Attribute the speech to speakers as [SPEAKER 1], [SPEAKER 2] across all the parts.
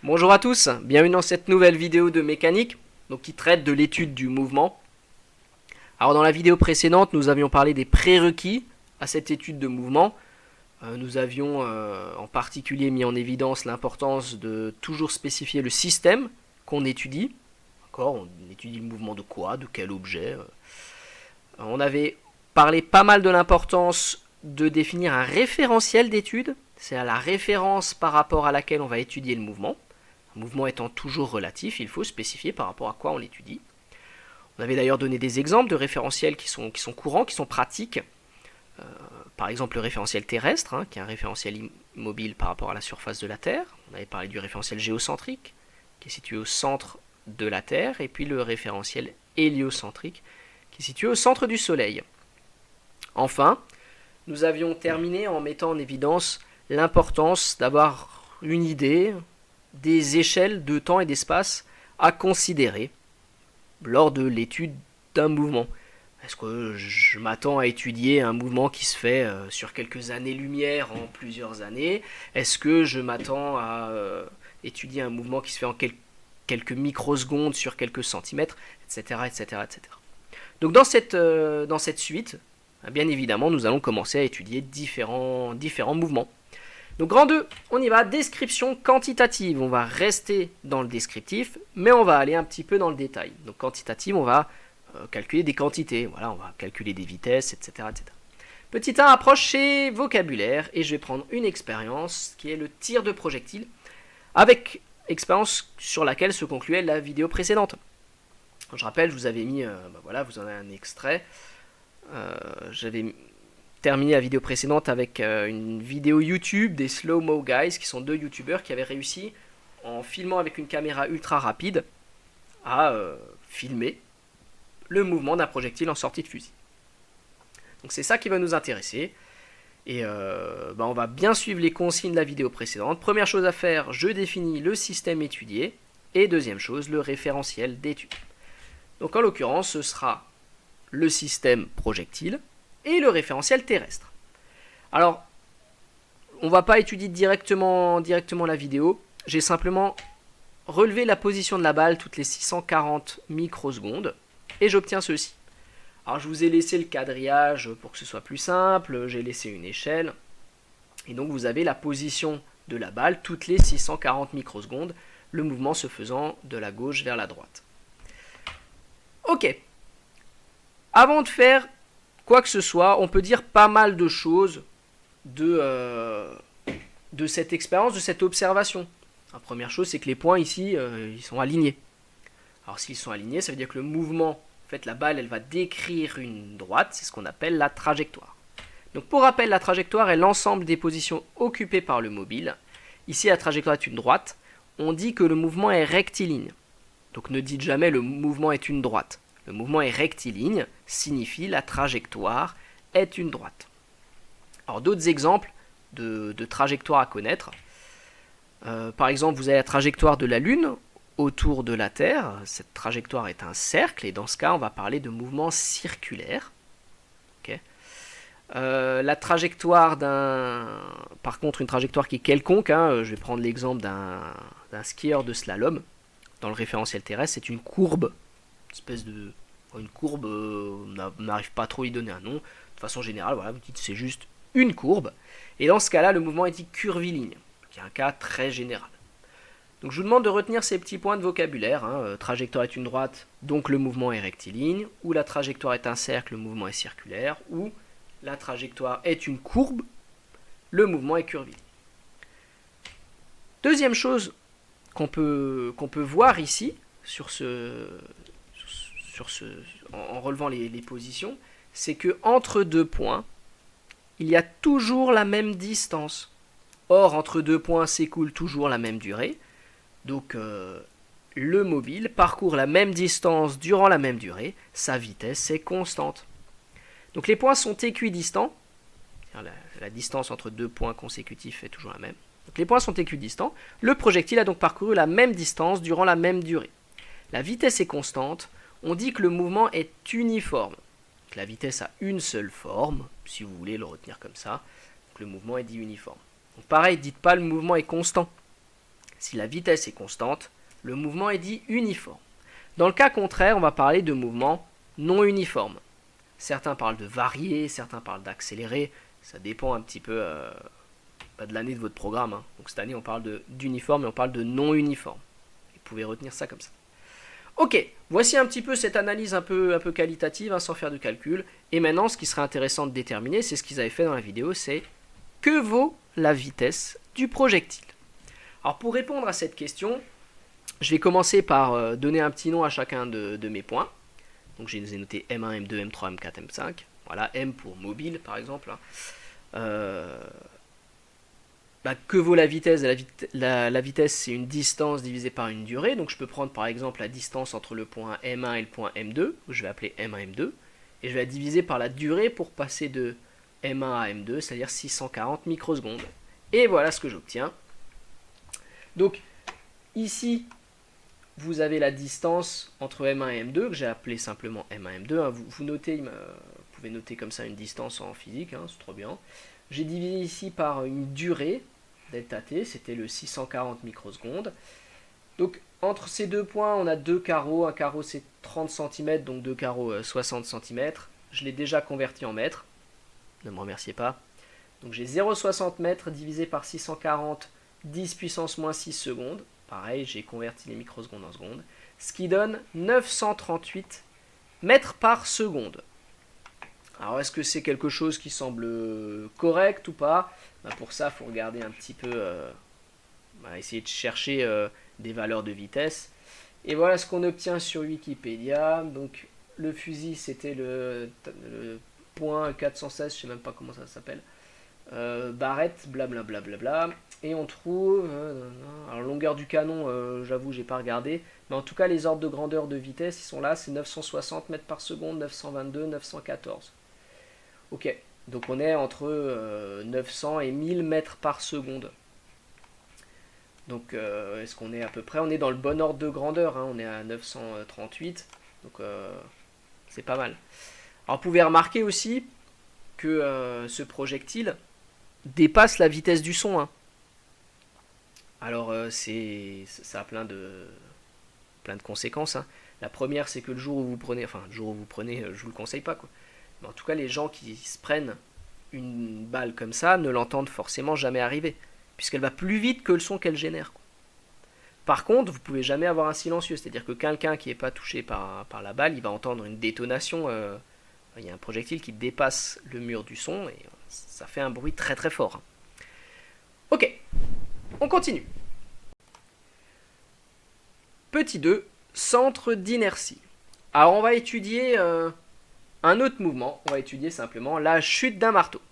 [SPEAKER 1] Bonjour à tous, bienvenue dans cette nouvelle vidéo de mécanique qui traite de l'étude du mouvement. Alors dans la vidéo précédente, nous avions parlé des prérequis à cette étude de mouvement. Nous avions en particulier mis en évidence l'importance de toujours spécifier le système qu'on étudie. On étudie le mouvement de quoi, de quel objet. On avait parlé pas mal de l'importance de définir un référentiel d'étude, c'est à la référence par rapport à laquelle on va étudier le mouvement. Un mouvement étant toujours relatif, il faut spécifier par rapport à quoi on l'étudie. On avait d'ailleurs donné des exemples de référentiels qui sont courants, qui sont pratiques. Par exemple le référentiel terrestre, qui est un référentiel immobile par rapport à la surface de la Terre. On avait parlé du référentiel géocentrique, qui est situé au centre de la Terre, et puis le référentiel héliocentrique, qui est situé au centre du Soleil. Enfin, nous avions terminé en mettant en évidence l'importance d'avoir une idée des échelles de temps et d'espace à considérer lors de l'étude d'un mouvement. Est-ce que je m'attends à étudier un mouvement qui se fait sur quelques années-lumière en plusieurs années? Est-ce que je m'attends à étudier un mouvement qui se fait en quelques microsecondes sur quelques centimètres, etc., etc., etc. Donc dans cette suite, bien évidemment, nous allons commencer à étudier différents mouvements. Donc grand 2, on y va, description quantitative. On va rester dans le descriptif, mais on va aller un petit peu dans le détail. Donc quantitative, on va calculer des quantités, voilà, on va calculer des vitesses, etc., etc. Petit 1, approche chez vocabulaire, et je vais prendre une expérience qui est le tir de projectile, avec expérience sur laquelle se concluait la vidéo précédente. Je rappelle, je vous avais mis, voilà, vous en avez un extrait. J'avais terminé la vidéo précédente avec une vidéo YouTube des Slow Mo Guys, qui sont deux youtubeurs qui avaient réussi, en filmant avec une caméra ultra rapide, à filmer le mouvement d'un projectile en sortie de fusil. Donc c'est ça qui va nous intéresser. Et on va bien suivre les consignes de la vidéo précédente. Première chose à faire, je définis le système étudié. Et deuxième chose, le référentiel d'étude. Donc en l'occurrence, ce sera le système projectile et le référentiel terrestre. Alors, on ne va pas étudier directement la vidéo. J'ai simplement relevé la position de la balle toutes les 640 microsecondes et j'obtiens ceci. Alors je vous ai laissé le quadrillage pour que ce soit plus simple, j'ai laissé une échelle, et donc vous avez la position de la balle toutes les 640 microsecondes, le mouvement se faisant de la gauche vers la droite. Ok, avant de faire quoi que ce soit, on peut dire pas mal de choses de cette expérience, de cette observation. La première chose, c'est que les points ici, ils sont alignés. Alors s'ils sont alignés, ça veut dire que le mouvement, en fait la balle, elle va décrire une droite, c'est ce qu'on appelle la trajectoire. Donc pour rappel, la trajectoire est l'ensemble des positions occupées par le mobile. Ici, la trajectoire est une droite. On dit que le mouvement est rectiligne. Donc ne dites jamais le mouvement est une droite. Le mouvement est rectiligne, signifie la trajectoire est une droite. Alors d'autres exemples de trajectoires à connaître. Par exemple, vous avez la trajectoire de la Lune autour de la Terre. Cette trajectoire est un cercle, et dans ce cas, on va parler de mouvement circulaire. Okay. La trajectoire par contre, une trajectoire qui est quelconque, je vais prendre l'exemple d'un skieur de slalom. Dans le référentiel terrestre, c'est une courbe, une courbe, on n'arrive pas trop à y donner un nom. De façon générale, voilà, vous dites c'est juste une courbe. Et dans ce cas-là, le mouvement est dit curviligne, qui est un cas très général. Donc je vous demande de retenir ces petits points de vocabulaire. Trajectoire est une droite, donc le mouvement est rectiligne. Ou la trajectoire est un cercle, le mouvement est circulaire. Ou la trajectoire est une courbe, le mouvement est curviligne. Deuxième chose qu'on peut voir ici, en relevant les positions, c'est que entre deux points, il y a toujours la même distance. Or, entre deux points s'écoule toujours la même durée. Donc, le mobile parcourt la même distance durant la même durée. Sa vitesse est constante. Donc, les points sont équidistants. La distance entre deux points consécutifs est toujours la même. Donc, les points sont équidistants. Le projectile a donc parcouru la même distance durant la même durée. La vitesse est constante. On dit que le mouvement est uniforme. Donc, la vitesse a une seule forme, si vous voulez le retenir comme ça. Donc, le mouvement est dit uniforme. Donc, pareil, dites pas le mouvement est constant. Si la vitesse est constante, le mouvement est dit uniforme. Dans le cas contraire, on va parler de mouvement non uniforme. Certains parlent de varier, certains parlent d'accélérer. Ça dépend un petit peu de l'année de votre programme. Hein. Donc cette année, on parle d'uniforme et on parle de non uniforme. Vous pouvez retenir ça comme ça. Ok, voici un petit peu cette analyse un peu qualitative, hein, sans faire de calcul. Et maintenant, ce qui serait intéressant de déterminer, c'est ce qu'ils avaient fait dans la vidéo, c'est que vaut la vitesse du projectile. Alors pour répondre à cette question, je vais commencer par donner un petit nom à chacun de mes points. Donc je les ai notés M1, M2, M3, M4, M5. Voilà, M pour mobile par exemple. Que vaut la vitesse? La vitesse, c'est une distance divisée par une durée. Donc je peux prendre par exemple la distance entre le point M1 et le point M2, que je vais appeler M1, M2. Et je vais la diviser par la durée pour passer de M1 à M2, c'est-à-dire 640 microsecondes. Et voilà ce que j'obtiens. Donc ici, vous avez la distance entre M1 et M2, que j'ai appelé simplement M1, M2. Vous notez, vous pouvez noter comme ça une distance en physique, hein, c'est trop bien. J'ai divisé ici par une durée, delta t, c'était le 640 microsecondes. Donc entre ces deux points, on a deux carreaux. Un carreau c'est 30 cm, donc deux carreaux 60 cm. Je l'ai déjà converti en mètres. Ne me remerciez pas. Donc j'ai 0,60 mètres divisé par 640, 10 puissance moins 6 secondes. Pareil, j'ai converti les microsecondes en secondes. Ce qui donne 938 mètres par seconde. Alors est-ce que c'est quelque chose qui semble correct ou pas? Pour ça, il faut regarder un petit peu, essayer de chercher des valeurs de vitesse. Et voilà ce qu'on obtient sur Wikipédia. Donc le fusil, c'était le point 416, je ne sais même pas comment ça s'appelle. Barrette, blablabla. Et on trouve, alors longueur du canon, j'avoue, j'ai pas regardé. Mais en tout cas, les ordres de grandeur de vitesse, ils sont là, c'est 960 mètres par seconde, 922, 914. Ok, donc on est entre 900 et 1000 mètres par seconde. Donc est-ce qu'on est à peu près, on est dans le bon ordre de grandeur, hein, on est à 938, donc c'est pas mal. Alors vous pouvez remarquer aussi que ce projectile dépasse la vitesse du son. Hein. Alors ça a plein de conséquences. Hein. La première, c'est que le jour où vous prenez, je vous le conseille pas quoi. Mais en tout cas, les gens qui se prennent une balle comme ça ne l'entendent forcément jamais arriver, puisqu'elle va plus vite que le son qu'elle génère. Par contre, vous pouvez jamais avoir un silencieux, c'est-à-dire que quelqu'un qui n'est pas touché par la balle, il va entendre une détonation. Il y a un projectile qui dépasse le mur du son et ça fait un bruit très très fort. Ok, on continue. Petit 2, centre d'inertie. Alors on va étudier un autre mouvement, on va étudier simplement la chute d'un marteau.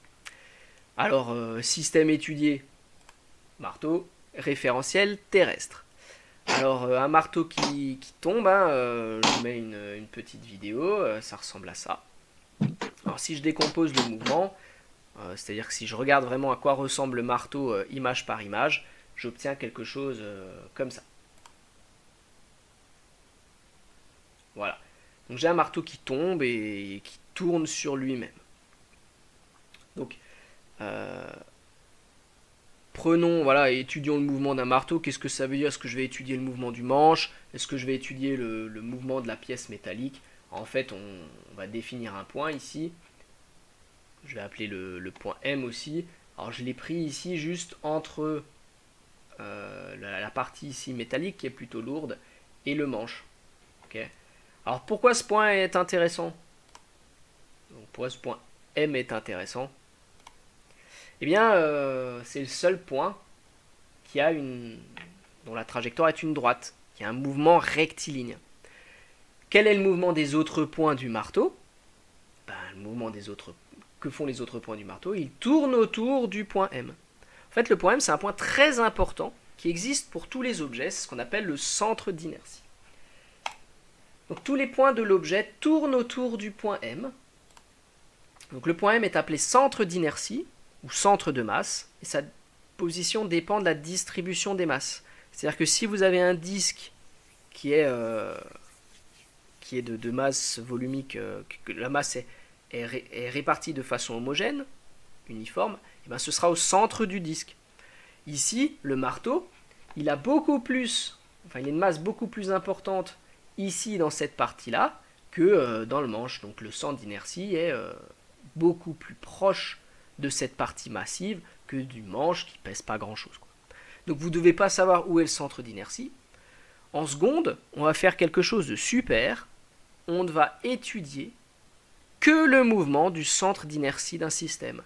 [SPEAKER 1] Alors, système étudié, marteau, référentiel terrestre. Alors, un marteau qui tombe, je mets une petite vidéo, ça ressemble à ça. Alors, si je décompose le mouvement, c'est-à-dire que si je regarde vraiment à quoi ressemble le marteau image par image, j'obtiens quelque chose comme ça. Voilà. Donc j'ai un marteau qui tombe et qui tourne sur lui-même. Donc, étudions le mouvement d'un marteau. Qu'est-ce que ça veut dire? Est-ce que je vais étudier le mouvement du manche? Est-ce que je vais étudier le mouvement de la pièce métallique? En fait, on va définir un point ici. Je vais appeler le point M aussi. Alors je l'ai pris ici juste entre la partie ici métallique qui est plutôt lourde et le manche. Okay. Alors pourquoi ce point est intéressant? Donc, pourquoi ce point M est intéressant? Eh bien, c'est le seul point qui a dont la trajectoire est une droite, qui a un mouvement rectiligne. Quel est le mouvement des autres points du marteau? Le mouvement que font les autres points du marteau? Ils tournent autour du point M. En fait, le point M, c'est un point très important qui existe pour tous les objets, c'est ce qu'on appelle le centre d'inertie. Donc tous les points de l'objet tournent autour du point M. Donc le point M est appelé centre d'inertie ou centre de masse, et sa position dépend de la distribution des masses. C'est-à-dire que si vous avez un disque qui est de masse volumique, que la masse est répartie de façon homogène, uniforme, et bien ce sera au centre du disque. Ici, le marteau, il a beaucoup plus, enfin il a une masse beaucoup plus importante ici dans cette partie-là que dans le manche. Donc le centre d'inertie est beaucoup plus proche de cette partie massive que du manche qui pèse pas grand-chose. Donc vous ne devez pas savoir où est le centre d'inertie. En seconde, on va faire quelque chose de super. On ne va étudier que le mouvement du centre d'inertie d'un système.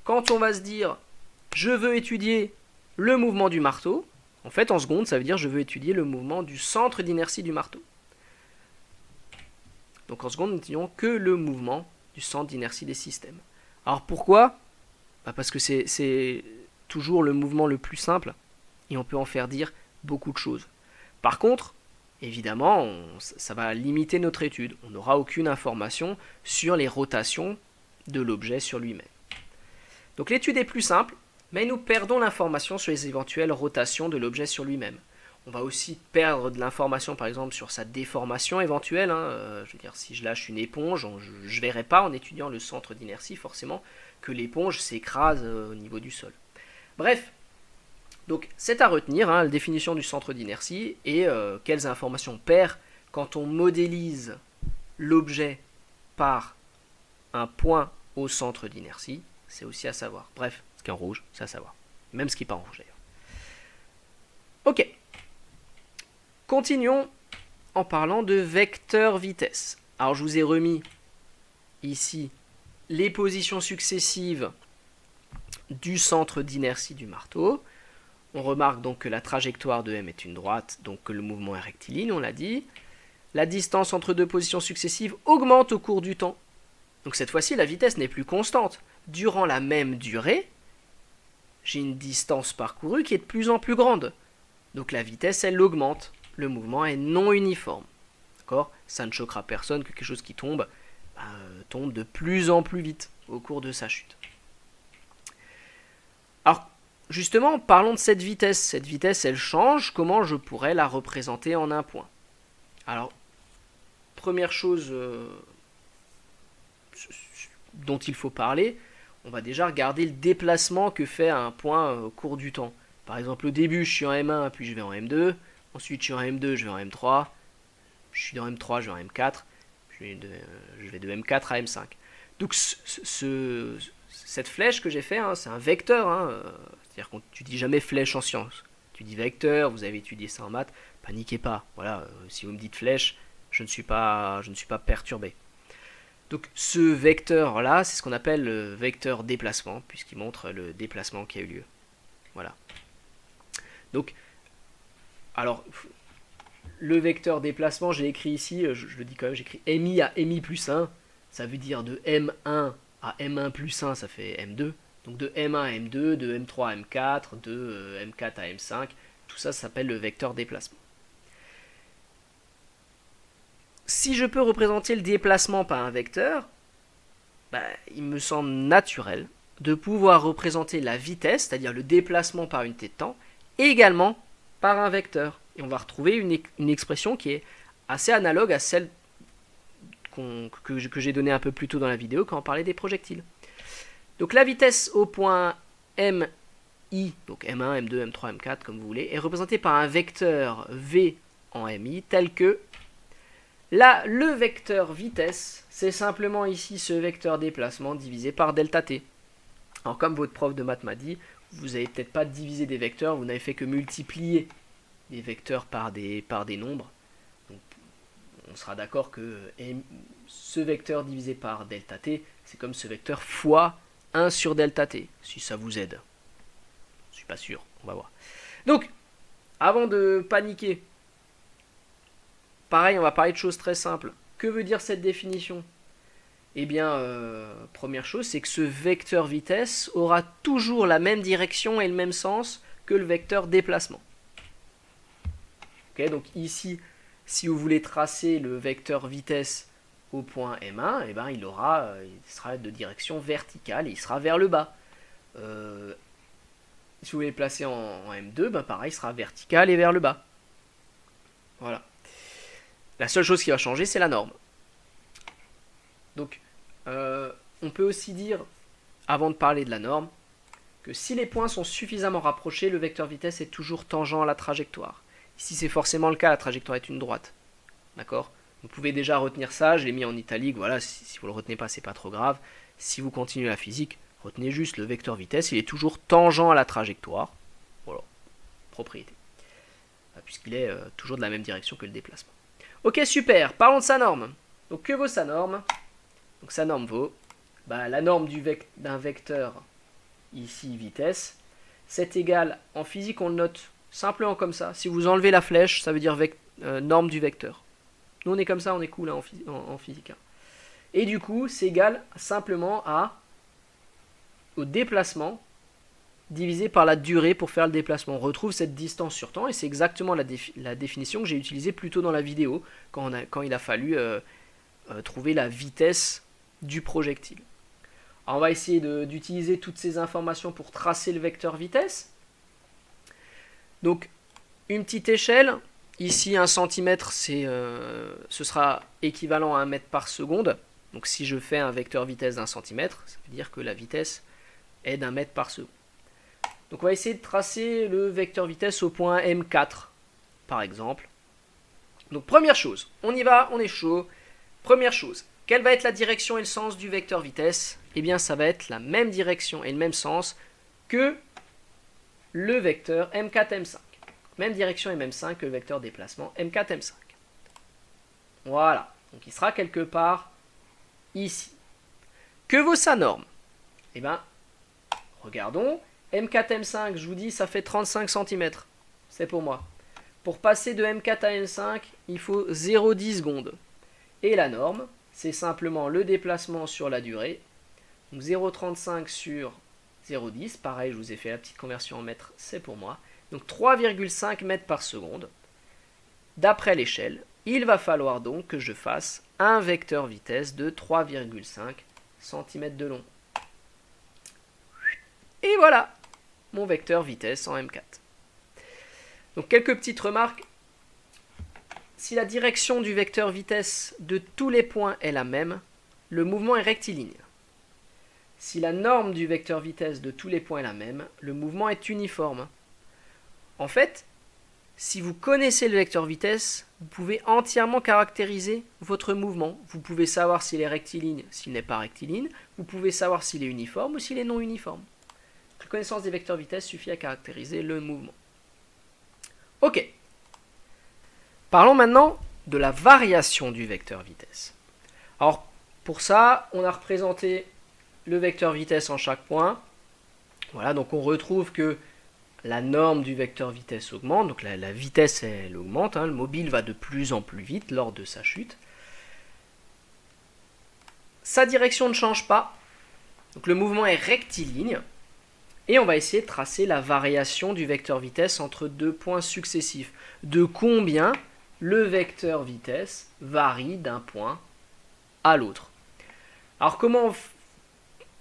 [SPEAKER 1] Quand on va se dire « je veux étudier le mouvement du marteau », en fait en seconde ça veut dire « je veux étudier le mouvement du centre d'inertie du marteau ». Donc en seconde, nous n'étudions que le mouvement du centre d'inertie des systèmes. Alors pourquoi ? Parce que c'est toujours le mouvement le plus simple et on peut en faire dire beaucoup de choses. Par contre, évidemment, ça va limiter notre étude. On n'aura aucune information sur les rotations de l'objet sur lui-même. Donc l'étude est plus simple, mais nous perdons l'information sur les éventuelles rotations de l'objet sur lui-même. On va aussi perdre de l'information, par exemple, sur sa déformation éventuelle. Je veux dire, si je lâche une éponge, je ne verrai pas, en étudiant le centre d'inertie, forcément, que l'éponge s'écrase au niveau du sol. Bref, donc c'est à retenir, la définition du centre d'inertie et quelles informations on perd quand on modélise l'objet par un point au centre d'inertie. C'est aussi à savoir. Bref, ce qui est en rouge, c'est à savoir. Même ce qui n'est pas en rouge d'ailleurs. Ok. Continuons en parlant de vecteur vitesse. Alors je vous ai remis ici les positions successives du centre d'inertie du marteau. On remarque donc que la trajectoire de M est une droite, donc que le mouvement est rectiligne, on l'a dit. La distance entre deux positions successives augmente au cours du temps. Donc cette fois-ci, la vitesse n'est plus constante. Durant la même durée, j'ai une distance parcourue qui est de plus en plus grande. Donc la vitesse, elle augmente. Le mouvement est non uniforme. D'accord ? Ça ne choquera personne que quelque chose qui tombe tombe de plus en plus vite au cours de sa chute. Alors, justement, parlons de cette vitesse. Cette vitesse, elle change. Comment je pourrais la représenter en un point ? Alors, première chose dont il faut parler, on va déjà regarder le déplacement que fait un point au cours du temps. Par exemple, au début, je suis en M1, puis je vais en M2. Ensuite, je suis en M2, je vais en M3. Je suis dans M3, je vais en M4. Je vais de M4 à M5. Donc, cette flèche que j'ai fait, c'est un vecteur. C'est-à-dire qu'on tu dis jamais flèche en sciences. Tu dis vecteur, vous avez étudié ça en maths. Paniquez pas. Voilà, si vous me dites flèche, je ne suis pas perturbé. Donc, ce vecteur-là, c'est ce qu'on appelle le vecteur déplacement, puisqu'il montre le déplacement qui a eu lieu. Voilà. Donc, alors, le vecteur déplacement, j'ai écrit ici, je le dis quand même, j'écris MI à MI plus 1, ça veut dire de M1 à M1 plus 1, ça fait M2. Donc de M1 à M2, de M3 à M4, de M4 à M5, tout ça s'appelle le vecteur déplacement. Si je peux représenter le déplacement par un vecteur, il me semble naturel de pouvoir représenter la vitesse, c'est-à-dire le déplacement par unité de temps, également par un vecteur. Et on va retrouver une expression qui est assez analogue à celle que j'ai donnée un peu plus tôt dans la vidéo quand on parlait des projectiles. Donc la vitesse au point MI, donc M1, M2, M3, M4, comme vous voulez, est représentée par un vecteur V en MI tel que là, le vecteur vitesse, c'est simplement ici ce vecteur déplacement divisé par delta t. Alors comme votre prof de maths m'a dit, vous n'avez peut-être pas divisé des vecteurs, vous n'avez fait que multiplier des vecteurs par des nombres. Donc, on sera d'accord que ce vecteur divisé par delta t, c'est comme ce vecteur fois 1 sur delta t, si ça vous aide. Je ne suis pas sûr, on va voir. Donc, avant de paniquer, pareil, on va parler de choses très simples. Que veut dire cette définition ? Eh bien, première chose, c'est que ce vecteur vitesse aura toujours la même direction et le même sens que le vecteur déplacement. Okay, donc ici, si vous voulez tracer le vecteur vitesse au point M1, eh ben, il sera de direction verticale et il sera vers le bas. Si vous voulez le placer en M2, pareil, il sera vertical et vers le bas. Voilà. La seule chose qui va changer, c'est la norme. Donc, on peut aussi dire, avant de parler de la norme, que si les points sont suffisamment rapprochés, le vecteur vitesse est toujours tangent à la trajectoire. Ici, c'est forcément le cas, la trajectoire est une droite. D'accord? Vous pouvez déjà retenir ça, je l'ai mis en italique, voilà, si vous ne le retenez pas, c'est pas trop grave. Si vous continuez la physique, retenez juste le vecteur vitesse, il est toujours tangent à la trajectoire. Voilà, propriété. Puisqu'il est toujours de la même direction que le déplacement. Ok, super, parlons de sa norme. Donc que vaut sa norme? Donc sa norme vaut la norme d'un vecteur, ici vitesse, c'est égal, en physique on le note simplement comme ça. Si vous enlevez la flèche, ça veut dire norme du vecteur. Nous on est comme ça, on est cool hein, en physique. Hein. Et du coup, c'est égal simplement au déplacement divisé par la durée pour faire le déplacement. On retrouve cette distance sur temps et c'est exactement la définition que j'ai utilisée plus tôt dans la vidéo quand il a fallu trouver la vitesse du projectile. Alors on va essayer d'utiliser toutes ces informations pour tracer le vecteur vitesse. Donc une petite échelle. Ici, 1 cm, ce sera équivalent à 1 mètre par seconde. Donc si je fais un vecteur vitesse d'1 cm, ça veut dire que la vitesse est d'1 mètre par seconde. Donc on va essayer de tracer le vecteur vitesse au point M4, par exemple. Donc première chose, on y va, on est chaud. Première chose, quelle va être la direction et le sens du vecteur vitesse? Eh bien ça va être la même direction et le même sens que le vecteur M4-M5. Même direction et même sens que le vecteur déplacement M4-M5. Voilà, donc il sera quelque part ici. Que vaut sa norme? Eh bien, regardons. M4-M5, je vous dis, ça fait 35 cm. C'est pour moi. Pour passer de M4 à M5, il faut 0,10 secondes. Et la norme, c'est simplement le déplacement sur la durée. Donc 0,35 sur 0,10. Pareil, je vous ai fait la petite conversion en mètres, c'est pour moi. Donc 3,5 mètres par seconde. D'après l'échelle, il va falloir donc que je fasse un vecteur vitesse de 3,5 cm de long. Et voilà, mon vecteur vitesse en M4. Donc quelques petites remarques. Si la direction du vecteur vitesse de tous les points est la même, le mouvement est rectiligne. Si la norme du vecteur vitesse de tous les points est la même, le mouvement est uniforme. En fait, si vous connaissez le vecteur vitesse, vous pouvez entièrement caractériser votre mouvement. Vous pouvez savoir s'il est rectiligne, s'il n'est pas rectiligne. Vous pouvez savoir s'il est uniforme ou s'il est non uniforme. La connaissance des vecteurs vitesse suffit à caractériser le mouvement. Ok. Parlons maintenant de la variation du vecteur vitesse. Alors, pour ça, on a représenté le vecteur vitesse en chaque point. Voilà, donc on retrouve que la norme du vecteur vitesse augmente, donc la vitesse elle augmente, hein, le mobile va de plus en plus vite lors de sa chute. Sa direction ne change pas, donc le mouvement est rectiligne, et on va essayer de tracer la variation du vecteur vitesse entre deux points successifs. De combien le vecteur vitesse varie d'un point à l'autre. Alors comment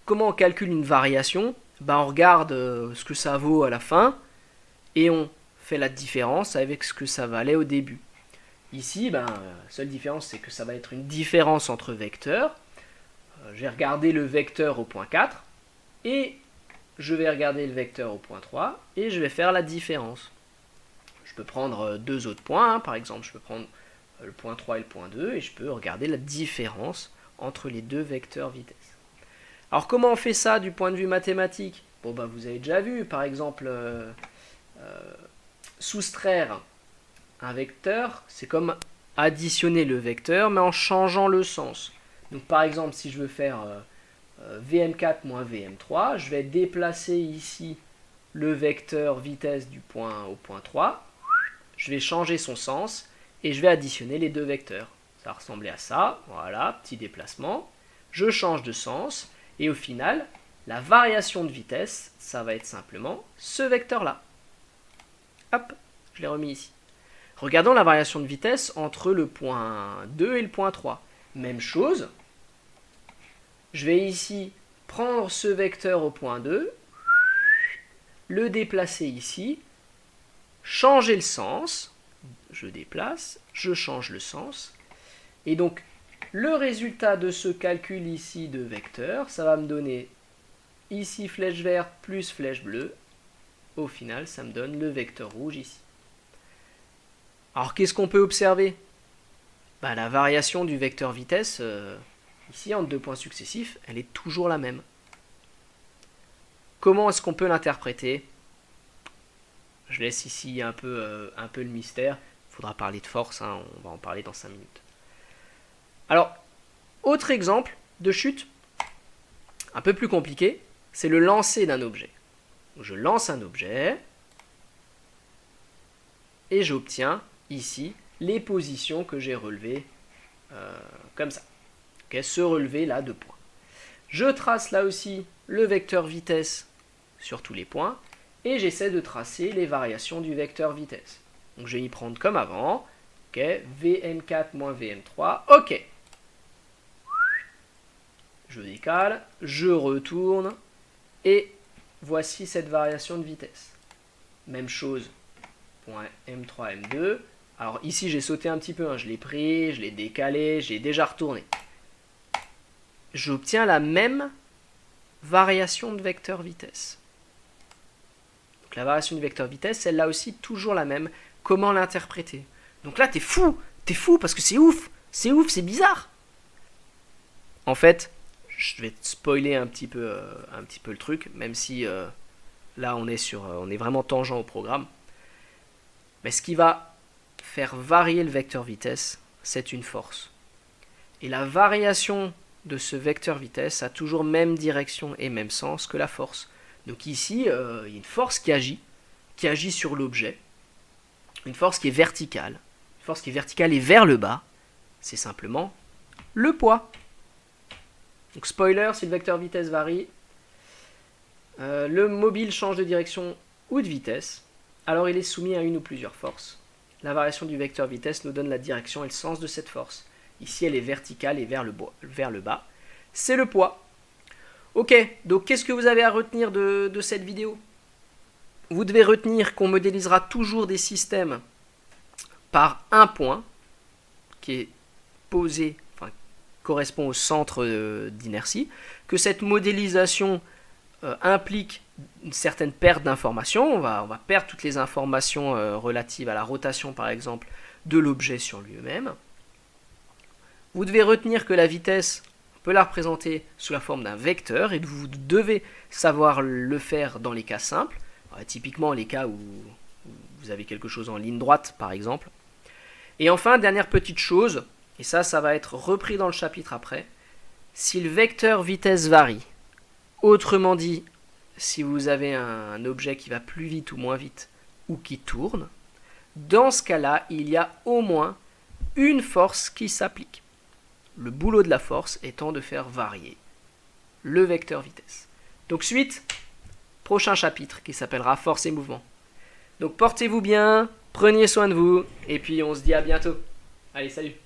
[SPEAKER 1] on calcule une variation? On regarde ce que ça vaut à la fin et on fait la différence avec ce que ça valait au début. Ici, la seule différence, c'est que ça va être une différence entre vecteurs. Je vais regarder le vecteur au point 4 et je vais regarder le vecteur au point 3 et je vais faire la différence. Je peux prendre deux autres points, hein, par exemple, je peux prendre le point 3 et le point 2 et je peux regarder la différence entre les deux vecteurs vitesse. Alors comment on fait ça du point de vue mathématique? Vous avez déjà vu, par exemple, soustraire un vecteur, c'est comme additionner le vecteur, mais en changeant le sens. Donc par exemple, si je veux faire Vm4 moins Vm3, je vais déplacer ici le vecteur vitesse du point au point 3, je vais changer son sens, et je vais additionner les deux vecteurs. Ça ressemblait à ça, voilà, petit déplacement, je change de sens, et au final, la variation de vitesse, ça va être simplement ce vecteur-là. Hop, je l'ai remis ici. Regardons la variation de vitesse entre le point 2 et le point 3. Même chose, je vais ici prendre ce vecteur au point 2, le déplacer ici, changer le sens, je déplace, je change le sens, et donc le résultat de ce calcul ici de vecteur, ça va me donner ici flèche verte plus flèche bleue. Au final, ça me donne le vecteur rouge ici. Alors, qu'est-ce qu'on peut observer? La variation du vecteur vitesse, ici, entre 2 points successifs, elle est toujours la même. Comment est-ce qu'on peut l'interpréter? Je laisse ici un peu le mystère. Il faudra parler de force, hein, on va en parler dans 5 minutes. Alors, autre exemple de chute, un peu plus compliqué, c'est le lancer d'un objet. Je lance un objet et j'obtiens ici les positions que j'ai relevées comme ça. Okay, ce relevé là de points. Je trace là aussi le vecteur vitesse sur tous les points et j'essaie de tracer les variations du vecteur vitesse. Donc je vais y prendre comme avant. Okay, Vm4 moins Vm3. Ok. Je décale, je retourne et voici cette variation de vitesse. Même chose, point M3, M2. Alors ici j'ai sauté un petit peu, hein. Je l'ai pris, je l'ai décalé, j'ai déjà retourné. J'obtiens la même variation de vecteur vitesse. Donc la variation du vecteur vitesse, celle-là aussi, toujours la même. Comment l'interpréter? Donc là, t'es fou parce que c'est ouf, c'est bizarre. En fait, je vais te spoiler un petit peu le truc, même si là on est vraiment tangent au programme. Mais ce qui va faire varier le vecteur vitesse, c'est une force. Et la variation de ce vecteur vitesse a toujours même direction et même sens que la force. Donc ici, il y a une force qui agit sur l'objet, une force qui est verticale. Une force qui est verticale et vers le bas, c'est simplement le poids. Donc spoiler, si le vecteur vitesse varie, le mobile change de direction ou de vitesse, alors il est soumis à une ou plusieurs forces. La variation du vecteur vitesse nous donne la direction et le sens de cette force. Ici, elle est verticale et vers le bas. C'est le poids. Ok, donc qu'est-ce que vous avez à retenir de cette vidéo? Vous devez retenir qu'on modélisera toujours des systèmes par un point qui est posé, enfin, correspond au centre d'inertie, que cette modélisation implique une certaine perte d'informations. On va perdre toutes les informations relatives à la rotation, par exemple, de l'objet sur lui-même. Vous devez retenir que la vitesse, on peut la représenter sous la forme d'un vecteur et vous devez savoir le faire dans les cas simples. Alors, typiquement les cas où vous avez quelque chose en ligne droite, par exemple. Et enfin, dernière petite chose, et ça va être repris dans le chapitre après, si le vecteur vitesse varie, autrement dit, si vous avez un objet qui va plus vite ou moins vite, ou qui tourne, dans ce cas-là, il y a au moins une force qui s'applique. Le boulot de la force étant de faire varier le vecteur vitesse. Donc suite, prochain chapitre qui s'appellera force et mouvement. Donc portez-vous bien, prenez soin de vous, et puis on se dit à bientôt. Allez, salut!